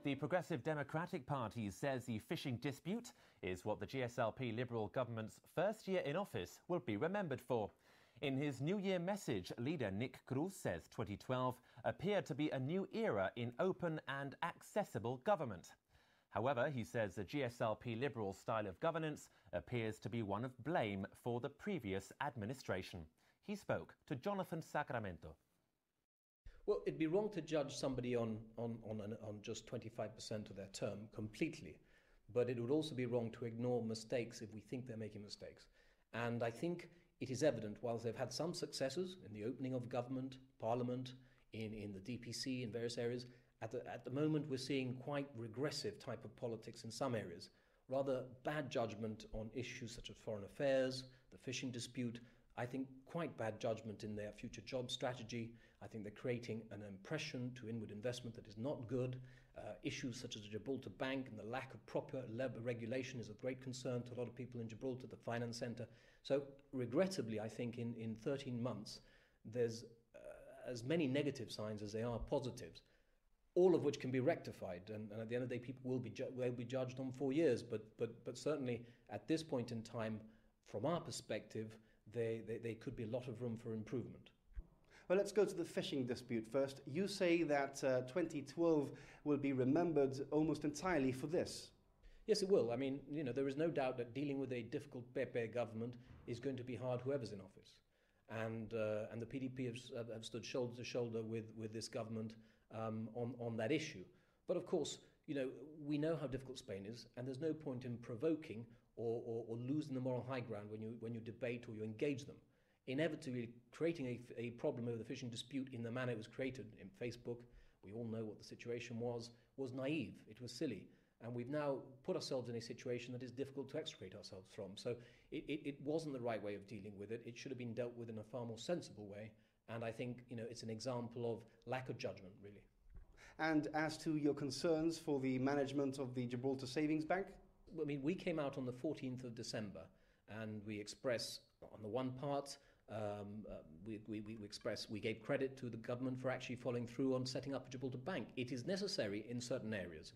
The Progressive Democratic Party says the fishing dispute is what the GSLP Liberal government's first year in office will be remembered for. In his New Year message, leader Nick Cruz says 2012 appeared to be a new era in open and accessible government. However, he says the GSLP Liberal style of governance appears to be one of blame for the previous administration. He spoke to Jonathan Sacramento. Well, it'd be wrong to judge somebody on just 25% of their term completely, but it would also be wrong to ignore mistakes if we think they're making mistakes. And I think it is evident, whilst they've had some successes in the opening of government, parliament, in the DPC, in various areas, at the moment we're seeing quite regressive type of politics in some areas. Rather bad judgment on issues such as foreign affairs, the fishing dispute. I think quite bad judgment in their future job strategy. I think they're creating an impression to inward investment that is not good. Issues such as the Gibraltar Bank and the lack of proper regulation is of great concern to a lot of people in Gibraltar, the finance centre. So regrettably, I think in 13 months, there's as many negative signs as there are positives, all of which can be rectified. And at the end of the day, people will be judged on 4 years. But certainly at this point in time, from our perspective, there could be a lot of room for improvement. Well, let's go to the fishing dispute first. You say that 2012 will be remembered almost entirely for this. Yes, it will. I mean, there is no doubt that dealing with a difficult PDP government is going to be hard, whoever's in office. And the PDP have stood shoulder to shoulder with this government on that issue. But of course, we know how difficult Spain is, and there's no point in provoking or losing the moral high ground when you debate or you engage them. Inevitably, creating a problem over the fishing dispute in the manner it was created in Facebook, we all know what the situation was naive, it was silly. And we've now put ourselves in a situation that is difficult to extricate ourselves from. So it wasn't the right way of dealing with it. It should have been dealt with in a far more sensible way. And I think, it's an example of lack of judgment, really. And as to your concerns for the management of the Gibraltar Savings Bank? I mean, we came out on the 14th of December and we express, on the one part, we gave credit to the government for actually following through on setting up a Gibraltar Bank. It is necessary in certain areas.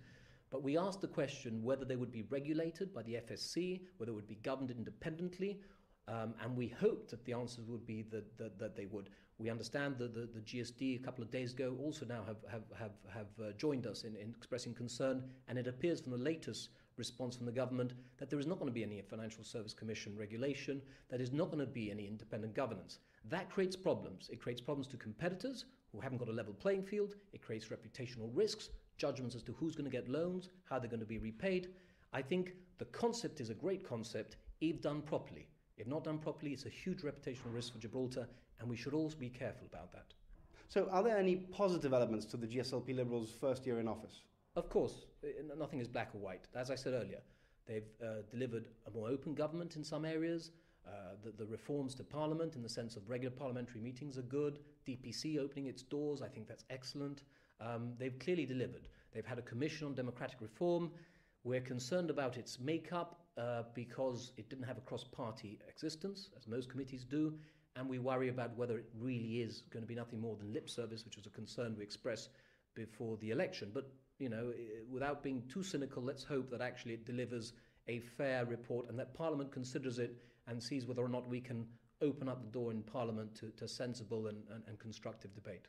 But we asked the question whether they would be regulated by the FSC, whether it would be governed independently, and we hoped that the answers would be that they would. We understand that the GSD a couple of days ago also now have joined us in expressing concern, and it appears from the latest response from the government that there is not going to be any Financial Service Commission regulation, that is not going to be any independent governance. That creates problems. It creates problems to competitors who haven't got a level playing field. It creates reputational risks, judgments as to who's going to get loans, how they're going to be repaid. I think the concept is a great concept if done properly. If not done properly, it's a huge reputational risk for Gibraltar, and we should also be careful about that. So are there any positive elements to the GSLP Liberals' first year in office? Of course, nothing is black or white. As I said earlier, they've delivered a more open government in some areas. The reforms to Parliament in the sense of regular parliamentary meetings are good. DPC opening its doors, I think that's excellent. They've clearly delivered. They've had a commission on democratic reform. We're concerned about its makeup because it didn't have a cross-party existence, as most committees do, and we worry about whether it really is going to be nothing more than lip service, which was a concern we expressed before the election. But, without being too cynical, let's hope that actually it delivers a fair report and that Parliament considers it and sees whether or not we can open up the door in Parliament to sensible and constructive debate.